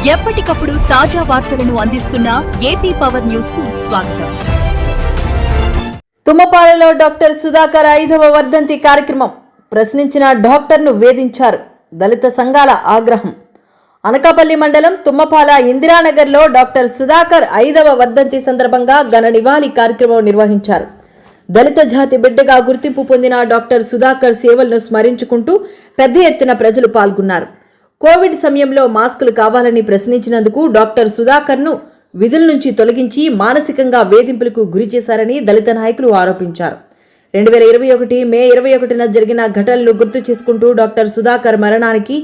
ఎప్పటికప్పుడు తాజా వార్తలను అందిస్తున్న ఏపీ పవర్ న్యూస్ కు స్వాగతం. తుమ్మపాలలో డాక్టర్ సుధాకర్ 5వ వర్ధంతి కార్యక్రమం. ప్రశ్నించిన డాక్టర్ను వేధించారు. దళిత సంఘాల ఆగ్రహం. అనకాపల్లి మండలం తుమ్మపాల ఇందిరానగర్లో డాక్టర్ సుధాకర్ 5వ వర్ధంతి సందర్భంగా ఘన నివాళి కార్యక్రమం నిర్వహించారు. దళిత జాతి బిడ్డగా గుర్తింపు పొందిన డాక్టర్ సుధాకర్ సేవలను స్మరించుకుంటూ పెద్ద ఎత్తున ప్రజలు పాల్గొన్నారు. కోవిడ్ సమయంలో మాస్కులు కావాలని ప్రశ్నించినందుకు డాక్టర్ సుధాకర్ను విధుల నుంచి తొలగించి మానసికంగా వేధింపులకు గురి చేశారని దళిత నాయకులు ఆరోపించారు. 2021 మే 21న జరిగిన ఘటనలు గుర్తు చేసుకుంటూ డాక్టర్ సుధాకర్ మరణానికి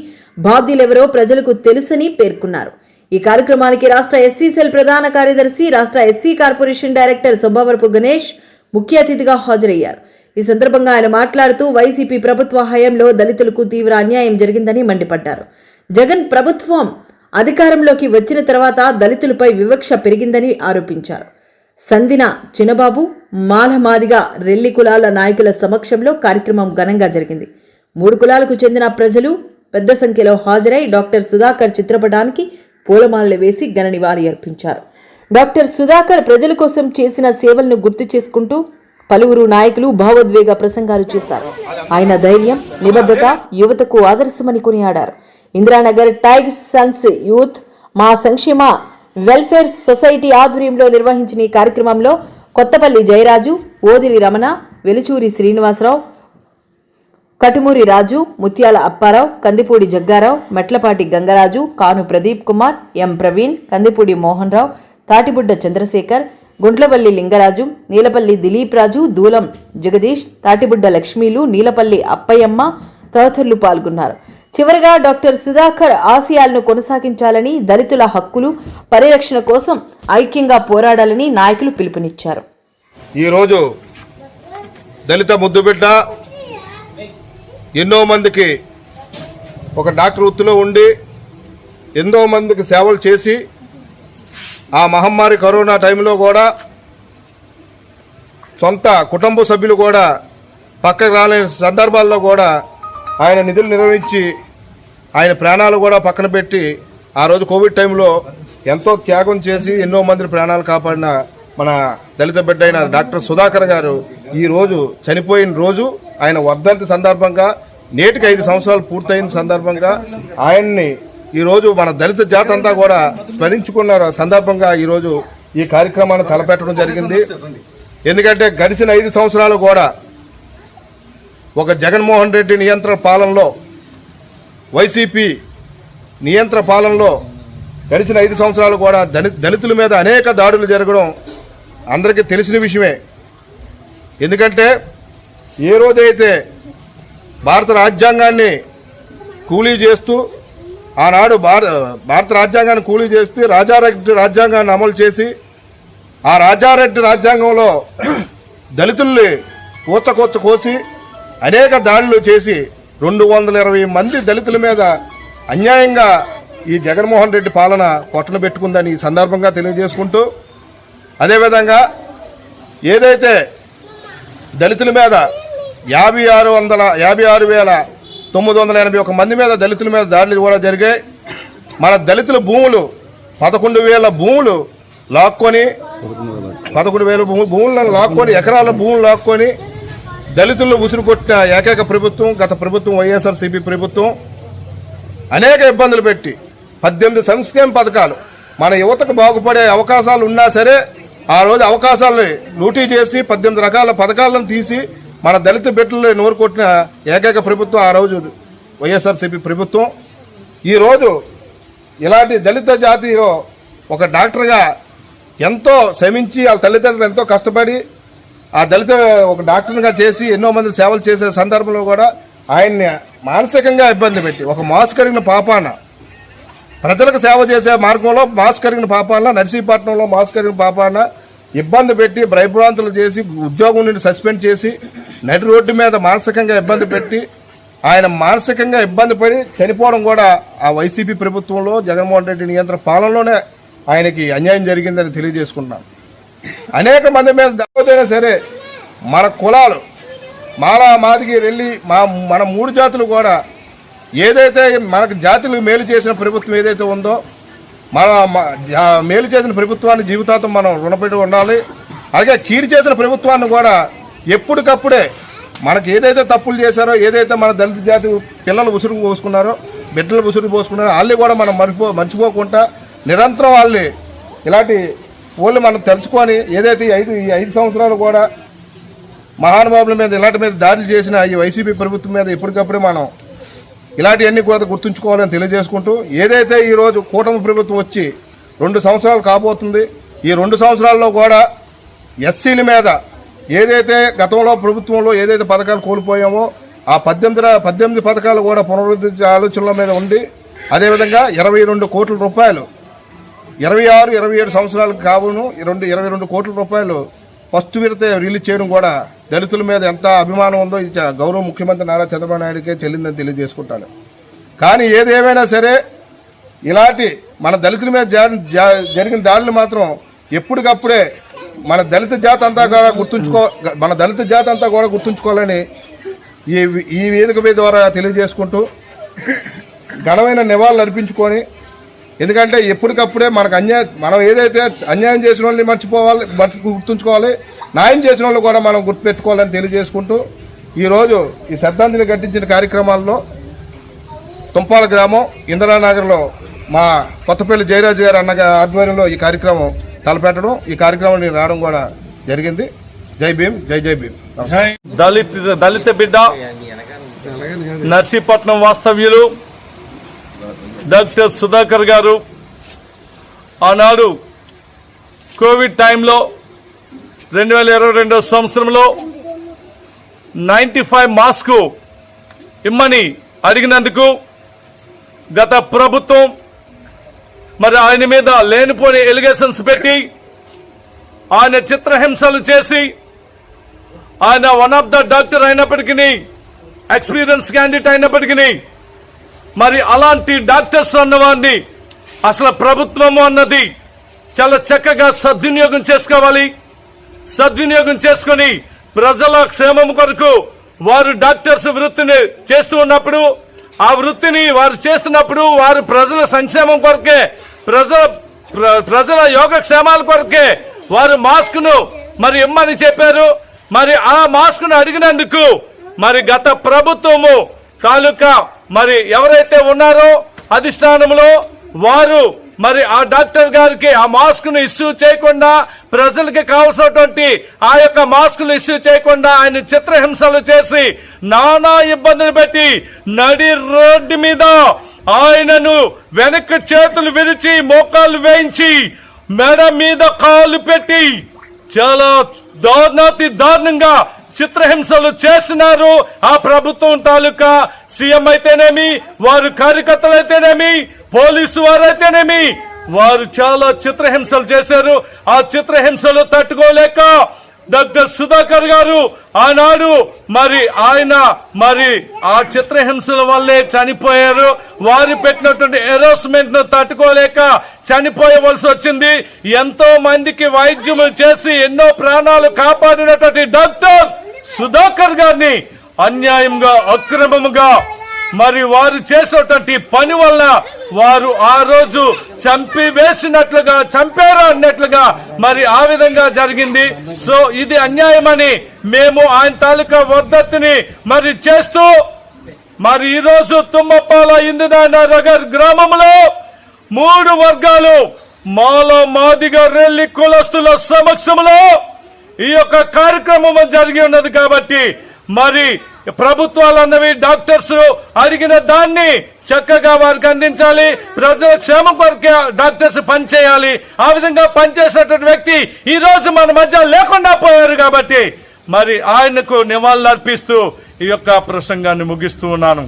బాధ్యులెవరో ప్రజలకు తెలుసని పేర్కొన్నారు. ఈ కార్యక్రమానికి రాష్ట్ర ఎస్సీ సెల్ ప్రధాన కార్యదర్శి, రాష్ట్ర ఎస్సీ కార్పొరేషన్ డైరెక్టర్ సొబ్బవరపు గణేష్ ముఖ్య అతిథిగా హాజరయ్యారు. ఈ సందర్భంగా ఆయన మాట్లాడుతూ వైసీపీ ప్రభుత్వ హయాంలో దళితులకు తీవ్ర అన్యాయం జరిగిందని మండిపడ్డారు. జగన్ ప్రభుత్వం అధికారంలోకి వచ్చిన తర్వాత దళితులపై వివక్ష పెరిగిందని ఆరోపించారు. సందిన చిన్నబాబు, మాలమాదిగ, రెల్లి కులాల నాయకుల సమక్షంలో కార్యక్రమం ఘనంగా జరిగింది. 3 కులాలకు చెందిన ప్రజలు పెద్ద సంఖ్యలో హాజరై డాక్టర్ సుధాకర్ చిత్రపటానికి పూలమాలలు వేసి ఘన నివాళి అర్పించారు. డాక్టర్ సుధాకర్ ప్రజల కోసం చేసిన సేవలను గుర్తు చేసుకుంటూ పలువురు నాయకులు భావోద్వేగ ప్రసంగాలు చేశారు. ఆయన ధైర్యం, నిబద్ధత యువతకు ఆదర్శమని కొనియాడారు. ఇందిరానగర్ టైగర్ సన్స్ యూత్ మా సంక్షేమ వెల్ఫేర్ సొసైటీ ఆధ్వర్యంలో నిర్వహించిన ఈ కార్యక్రమంలో కొత్తపల్లి జయరాజు, ఓదిలి రమణ, వెలుచూరి శ్రీనివాసరావు, కటుమూరి రాజు, ముత్యాల అప్పారావు, కందిపూడి జగ్గారావు, మెట్లపాటి గంగరాజు, కాను ప్రదీప్ కుమార్, ఎం ప్రవీణ్, కందిపూడి మోహన్ రావు, తాటిబుడ్డ చంద్రశేఖర్, గుండ్లపల్లి లింగరాజు, నీలపల్లి దిలీప్ రాజు, దూలం జగదీష్, తాటిబుడ్డ లక్ష్మీలు, నీలపల్లి అప్పయ్యమ్మ తదితరులు పాల్గొన్నారు. చివరగా డాక్టర్ సుధాకర్ ఆశయాలను కొనసాగించాలని, దళితుల హక్కులు పరిరక్షణ కోసం ఐక్యంగా పోరాడాలని నాయకులు పిలుపునిచ్చారు. ఈరోజు దళిత ముద్దుబిడ్డ ఎన్నో మందికి ఒక డాక్టర్ వృత్తిలో ఉండి ఎంతో మందికి సేవలు చేసి ఆ మహమ్మారి కరోనా టైంలో కూడా సొంత కుటుంబ సభ్యులు కూడా పక్కకు రాలేని సందర్భాల్లో కూడా ఆయన నిధులు నిర్వహించి ఆయన ప్రాణాలు కూడా పక్కన పెట్టి ఆ రోజు కోవిడ్ టైంలో ఎంతో త్యాగం చేసి ఎన్నో మంది ప్రాణాలు కాపాడిన మన దళిత బిడ్డ అయిన డాక్టర్ సుధాకర్ గారు ఈరోజు చనిపోయిన రోజు ఆయన వర్ధంతి సందర్భంగా నేటికి 5 సంవత్సరాలు పూర్తయిన సందర్భంగా ఆయన్ని ఈరోజు మన దళిత జాతి అంతా కూడా స్మరించుకున్న సందర్భంగా ఈరోజు ఈ కార్యక్రమాన్ని తలపెట్టడం జరిగింది. ఎందుకంటే గడిచిన 5 సంవత్సరాలు కూడా ఒక జగన్మోహన్ రెడ్డి నియంత్రణ పాలనలో, వైసీపీ నియంత్రణ పాలనలో గడిచిన 5 సంవత్సరాలు కూడా దళితుల మీద అనేక దాడులు జరగడం అందరికీ తెలిసిన విషయమే. ఎందుకంటే ఏ రోజైతే భారత రాజ్యాంగాన్ని కూలీ చేస్తూ ఆనాడు భారత రాజ్యాంగాన్ని కూలీ చేస్తూ రాజారెడ్డి రాజ్యాంగాన్ని అమలు చేసి ఆ రాజారెడ్డి రాజ్యాంగంలో దళితుల్ని కూచకొచ్చ కోసి అనేక దాడులు చేసి 220 మంది దళితుల మీద అన్యాయంగా ఈ జగన్మోహన్ రెడ్డి పాలన పొట్టన పెట్టుకుందని ఈ సందర్భంగా తెలియజేసుకుంటూ, అదేవిధంగా ఏదైతే దళితుల మీద 56,981 మంది మీద దళితుల మీద దాడులు కూడా జరిగాయి. మన దళితుల భూములు 11,000 భూములు లాక్కొని 11,000 భూములను లాక్కొని ఎకరాల భూములు లాక్కొని దళితులను ఉసురు కొట్టిన ఏకైక ప్రభుత్వం గత ప్రభుత్వం వైఎస్ఆర్సీపీ ప్రభుత్వం. అనేక ఇబ్బందులు పెట్టి 18 సంక్షేమ పథకాలు మన యువతకు బాగుపడే అవకాశాలు ఉన్నా సరే ఆ రోజు అవకాశాలను లూటీ చేసి 18 రకాల పథకాలను తీసి మన దళిత బిడ్డలు నోరు కొట్టిన ఏకైక ప్రభుత్వం ఆ రోజు వైఎస్ఆర్సీపీ ప్రభుత్వం. ఈరోజు ఇలాంటి దళిత జాతిలో ఒక డాక్టర్గా ఎంతో శ్రమించి వాళ్ళ తల్లిదండ్రులు ఎంతో కష్టపడి ఆ దళిత ఒక డాక్టర్గా చేసి ఎన్నో మంది సేవలు చేసే సందర్భంలో కూడా ఆయన్ని మానసికంగా ఇబ్బంది పెట్టి ఒక మాస్ కరిగిన పాపాన ప్రజలకు సేవ చేసే మార్గంలో మాస్ కరిగిన పాపాన నర్సీపట్నంలో మాస్ కరిగిన పాపాన ఇబ్బంది పెట్టి భయభ్రాంతులు చేసి ఉద్యోగం నుండి సస్పెండ్ చేసి నడి రోడ్డు మీద మానసికంగా ఇబ్బంది పెట్టి ఆయన మానసికంగా ఇబ్బంది పడి చనిపోవడం కూడా ఆ వైసీపీ ప్రభుత్వంలో జగన్మోహన్ రెడ్డి నియంత్రణ పాలనలోనే ఆయనకి అన్యాయం జరిగిందని తెలియజేసుకున్నాను. అనేక మంది మీద దెబ్బతైనా సరే మన కులాలు మాల మాదిగి రెల్లి మన 3 జాతులు కూడా ఏదైతే మనకు జాతులకు మేలు చేసిన ప్రభుత్వం ఏదైతే ఉందో మేలు చేసిన ప్రభుత్వాన్ని జీవితాంతం మనం రుణపడి ఉండాలి. అలాగే కీడు చేసిన ప్రభుత్వాన్ని కూడా ఎప్పటికప్పుడే మనకి ఏదైతే తప్పులు చేశారో, ఏదైతే మన దళిత జాతి పిల్లలు ఉసురు పోసుకున్నారో, బిడ్డలు ఉసురు పోసుకున్నారో వాళ్ళని కూడా మనం మర్చిపోకుండా నిరంతరం వాళ్ళని ఇలాంటి వాళ్ళు మనం తెలుసుకొని ఏదైతే ఈ 5 సంవత్సరాలు కూడా మహానుభావుల మీద ఇలాంటి మీద దాడులు చేసిన ఈ వైసీపీ ప్రభుత్వం మీద ఎప్పటికప్పుడే మనం ఇలాంటివన్నీ కూడా గుర్తుంచుకోవాలని తెలియజేసుకుంటూ, ఏదైతే ఈరోజు కూటమి ప్రభుత్వం వచ్చి 2 సంవత్సరాలు కాబోతుంది, ఈ 2 సంవత్సరాల్లో కూడా ఎస్సీల మీద ఏదైతే గతంలో ప్రభుత్వంలో ఏదైతే పథకాలు కోల్పోయామో ఆ 18 పథకాలు కూడా పునరుద్ధరించే ఆలోచనల మీద ఉండి, అదేవిధంగా 22 కోట్ల రూపాయలు 26-27 సంవత్సరాలకు కావును 22 కోట్ల రూపాయలు ఫస్ట్ విడత రిలీజ్ చేయడం కూడా దళితుల మీద ఎంత అభిమానం ఉందో ఈ గౌరవ ముఖ్యమంత్రి నారా చంద్రబాబు నాయుడుకే చెల్లిందని తెలియజేసుకుంటాను. కానీ ఏదేమైనా సరే ఇలాంటి మన దళితుల మీద జరిగిన దాడులు మాత్రం ఎప్పటికప్పుడే మన దళిత జాతి అంతా కూడా గుర్తుంచుకోవాలని ఈ వేదిక ద్వారా తెలియజేసుకుంటూ ఘనమైన నివాళులు అర్పించుకొని, ఎందుకంటే ఎప్పటికప్పుడే మనకు మనం ఏదైతే అన్యాయం చేసిన వాళ్ళని గుర్తుంచుకోవాలి, న్యాయం చేసిన వాళ్ళు కూడా మనం గుర్తుపెట్టుకోవాలని తెలియజేసుకుంటూ ఈరోజు ఈ శ్రద్ధాంజలి ఘటించిన కార్యక్రమాల్లో తుంపాల గ్రామం ఇందిరానగర్లో మా కొత్తపల్లి జయరాజు గారు అన్న ఆధ్వర్యంలో ఈ కార్యక్రమం తలపెట్టడం, ఈ కార్యక్రమం రావడం కూడా జరిగింది. జై భీమ్, జై జై భీమ్. దళిత బిడ్డ నర్సీపట్నం వాస్తవ్యులు డాక్టర్ సుధాకర్ గారు ఆనాడు కోవిడ్ టైంలో 2022 సంవత్సరంలో 95 మాస్కు ఇమ్మని అడిగినందుకు గత ప్రభుత్వం మరి ఆయన మీద లేనిపోని ఎలిగేషన్స్ పెట్టి ఆయన చిత్రహింసలు చేసి ఆయన వన్ ఆఫ్ ద డాక్టర్ అయినప్పటికీ, ఎక్స్పీరియన్స్ క్యాండిడేట్ అయినప్పటికీ మరి అలాంటి డాక్టర్స్ అన్నవారిని అసలు ప్రభుత్వము అన్నది చాలా చక్కగా సద్వినియోగం చేసుకోవాలి. సద్వినియోగం చేసుకుని ప్రజల క్షేమం కొరకు వారు డాక్టర్స్ వృత్తిని చేస్తూ ఉన్నప్పుడు, ఆ వృత్తిని వారు చేస్తున్నప్పుడు వారు ప్రజల సంక్షేమం కొరకే, ప్రజల యోగక్షేమాల కొరకే వారు మాస్క్ను మరి ఇమ్మని చెప్పారు. మరి ఆ మాస్క్ను అడిగినందుకు మరి గత ప్రభుత్వము తాలూకా మరి ఎవరైతే ఉన్నారో అధిష్టానంలో వారు మరి ఆ డాక్టర్ గారికి ఆ మాస్క్ ను ఇష్యూ చేయకుండా, ప్రజలకి కావాల్సినటువంటి ఆ యొక్క మాస్క్ ను ఇష్యూ చేయకుండా ఆయన చిత్రహింసలు చేసి నానా ఇబ్బందులు పెట్టి నడి రోడ్డు మీద ఆయనను వెనక్కి చేతులు విరిచి మోకాలు వేయించి మెడ మీద కాలు పెట్టి చాలా దారుణంగా చిత్రహింసలు చేస్తున్నారు. ఆ ప్రభుత్వం తాలూకా సీఎం అయితేనేమి, వారు కార్యకర్తలు అయితేనేమి, పోలీసు వారైతేనేమి వారు చాలా చిత్రహింసలు చేశారు. ఆ చిత్రహింసలు తట్టుకోలేక డాక్టర్ సుధాకర్ గారు ఆనాడు మరి ఆయన మరి ఆ చిత్రహింసల వల్లే చనిపోయారు. వారు పెట్టినటువంటి హెరాస్మెంట్ ను తట్టుకోలేక చనిపోయవలసి వచ్చింది. ఎంతో మందికి వైద్యము చేసి ఎన్నో ప్రాణాలు కాపాడినటువంటి డాక్టర్ సుధాకర్ గారిని అన్యాయంగా, అక్రమముగా మరి వారు చేసేటువంటి పని వల్ల వారు ఆ రోజు చంపారు అన్నట్లుగా మరి ఆ విధంగా జరిగింది. సో ఇది అన్యాయమని మేము ఆయన తాలూకా వర్ధత్తిని మరి చేస్తూ మరి ఈ రోజు తుమ్మపాల ఇందిరానగర్ గ్రామంలో 3 వర్గాలు మాదిగ రెల్లి కులస్తుల సమక్షంలో ఈ యొక్క కార్యక్రమం జరిగి ఉన్నది. కాబట్టి మరి ప్రభుత్వాలు అన్నవి డాక్టర్స్ అడిగిన దాన్ని చక్కగా వారికి అందించాలి. ప్రజల క్షేమం కొరకే డాక్టర్స్ పనిచేయాలి. ఆ విధంగా పనిచేసేటువంటి వ్యక్తి ఈ రోజు మన మధ్య లేకుండా పోయారు. కాబట్టి మరి ఆయనకు నివాళులు అర్పిస్తూ ఈ యొక్క ప్రసంగాన్ని ముగిస్తూ ఉన్నాను.